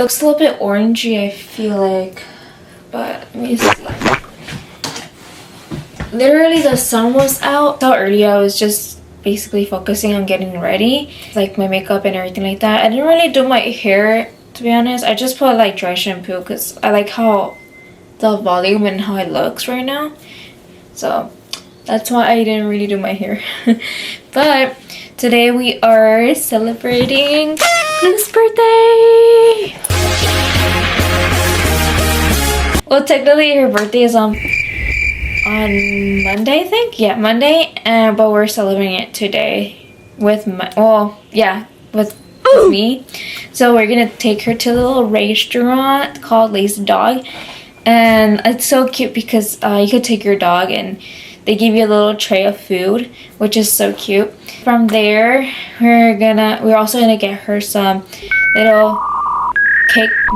looks a little bit orangey, I feel like. But let me see. Literally the sun was out so early. I was just basically focusing on getting ready, like my makeup and everything like that. I didn't really do my hair, to be honest. I just put like dry shampoo because I like how the volume and how it looks right now. So that's why I didn't really do my hair. But today we are celebrating Plues' birthday. Well, technically her birthday is on Monday, I think. Yeah, Monday. But we're celebrating it today with with me. So we're gonna take her to a little restaurant called Lazy Dog, and it's so cute because you could take your dog and they give you a little tray of food, which is so cute. From there, we're also gonna get her some little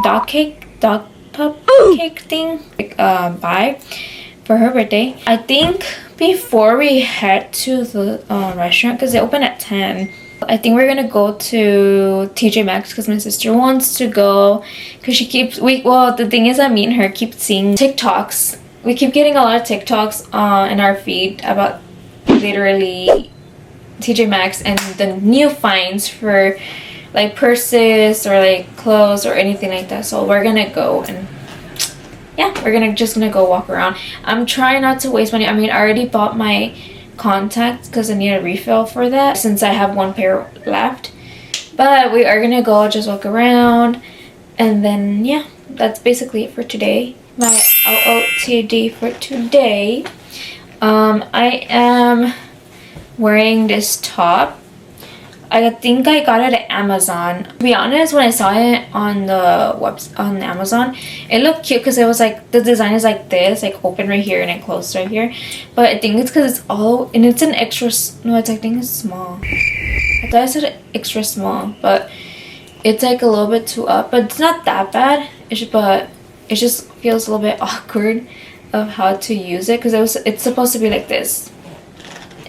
dog pup cake thing, buy for her birthday. I think before we head to the restaurant, because they open at 10, I think we're gonna go to TJ Maxx because my sister wants to go, because the thing is that me and her keep seeing TikToks. We keep getting a lot of TikToks in our feed about literally TJ Maxx and the new finds for like purses or like clothes or anything like that. So we're gonna go, and yeah, we're just gonna go walk around. I'm trying not to waste money. I mean, I already bought my contacts because I need a refill for that since I have one pair left. But we are gonna go just walk around, and then yeah, that's basically it for today. My OOTD for today. I am wearing this top. I think I got it at Amazon. To be honest, when I saw it on on Amazon, it looked cute because it was like the design is like this, like open right here and then closed right here. But I think it's because it's all, and it's an extra. No, I think it's small. I thought I said extra small, but it's like a little bit too up. But it's not that bad. But it just feels a little bit awkward of how to use it because it's supposed to be like this.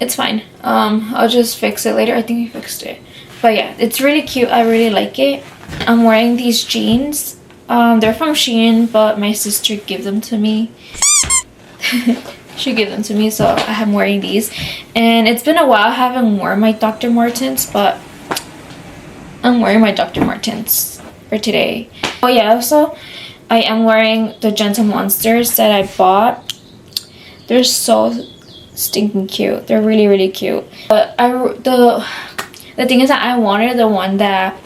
It's fine. I'll just fix it later. I think I fixed it. But yeah, it's really cute. I really like it. I'm wearing these jeans. They're from Shein, but my sister gave them to me. She gave them to me, so I'm wearing these. And it's been a while I haven't worn my Dr. Martens, but I'm wearing my Dr. Martens for today. Oh yeah, also I am wearing the Gentle Monsters that I bought. They're so stinking cute. They're really, really cute. But the thing is that I wanted the one that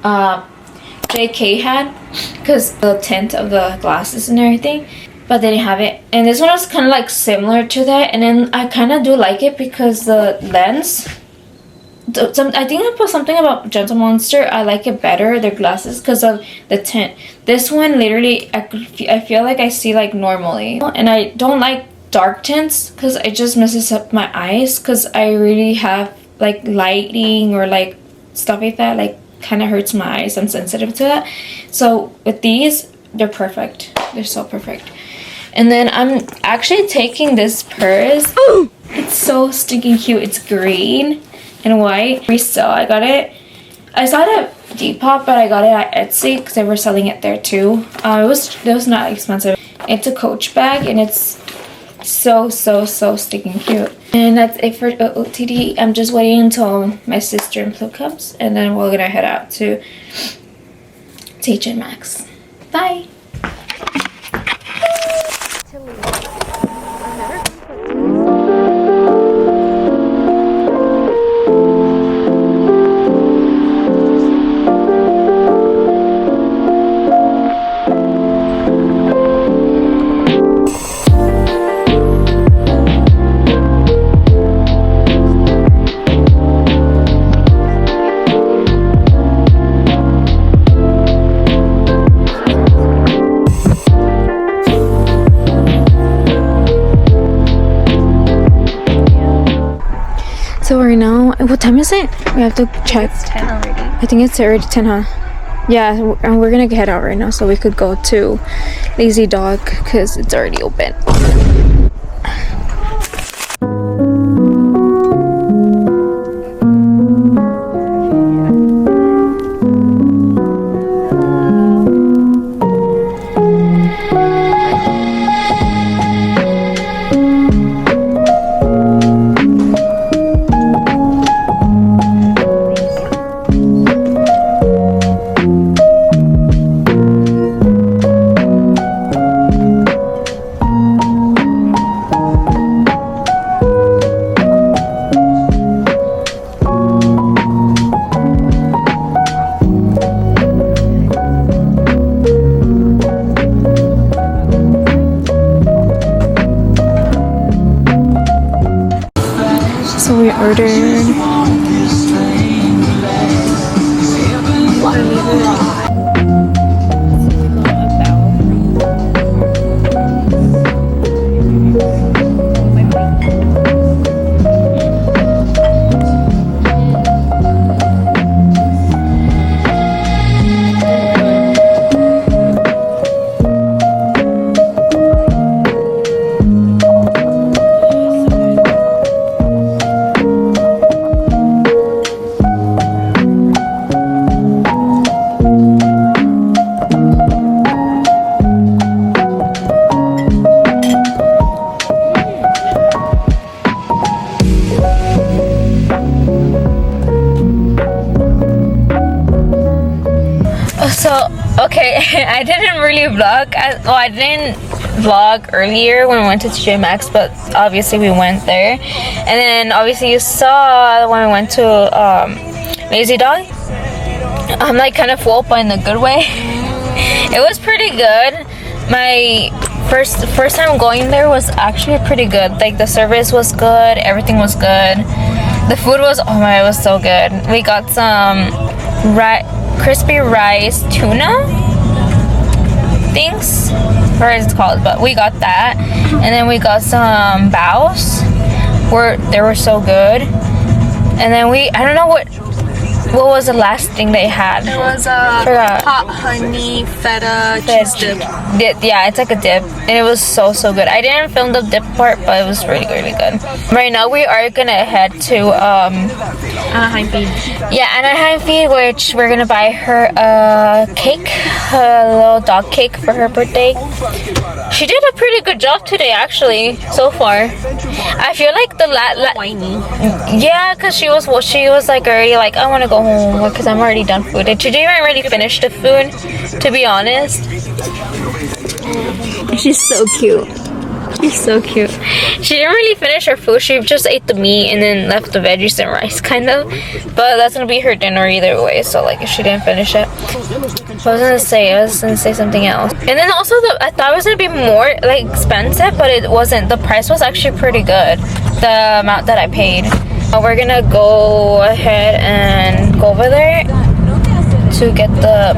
JK had, because the tint of the glasses and everything, but they didn't have it. And this one was kind of like similar to that, and then I kind of do like it because the lens, I think I put something about Gentle Monster, I like it better, their glasses, because of the tint. This one literally I feel like I see like normally, and I don't like dark tints because it just messes up my eyes, because I really have like lighting or like stuff like that, like kind of hurts my eyes. I'm sensitive to that. So with these, they're perfect. They're so perfect. And then I'm actually taking this purse. Oh, it's so stinking cute. It's green and white. Resale. I got it. I saw it at Depop, but I got it at Etsy because they were selling it there too. It was not expensive. It's a Coach bag, and it's so stinking cute. And that's it for OOTD. I'm just waiting until my sister and Plue comes, and then we're gonna head out to TJ Maxx. Bye. So right now, what time is it? We have to check. It's 10 already. I think it's already 10, huh? Yeah, and we're gonna head out right now so we could go to Lazy Dog because it's already open. So we ordered So, okay, I didn't really vlog. I didn't vlog earlier when we went to TJ Maxx, but obviously we went there. And then obviously you saw when we went to Lazy Dog. I'm like kind of full, but in a good way. It was pretty good. My first time going there was actually pretty good. Like the service was good, everything was good. The food was, oh my, it was so good. We got some crispy rice tuna things, whatever it's called, but we got that. And then we got some baos, they were so good. And then I don't know what was the last thing they had. It was a hot honey feta cheese dip. Yeah, it's like a dip, and it was so good. I didn't film the dip part, but it was really good. Right now we are gonna head to Anaheim feed. Yeah, Anaheim feed, which we're gonna buy her a cake, a little dog cake for her birthday. She did a pretty good job today, actually, so far. I feel like the Whiny. yeah, cause she was like already like, I want to go home because I'm already done food. And she didn't even really finish the food, to be honest. She's so cute. She's so cute. She didn't really finish her food. She just ate the meat and then left the veggies and rice, kind of. But that's gonna be her dinner either way. So like, if she didn't finish it, I was gonna say something else. And then also, I thought it was gonna be more like expensive, but it wasn't. The price was actually pretty good. The amount that I paid. We're gonna go ahead and go over there to get the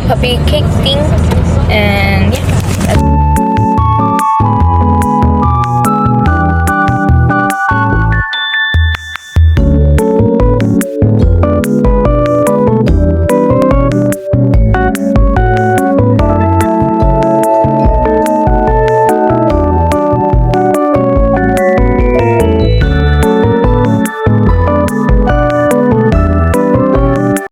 puppy cake thing, and yeah.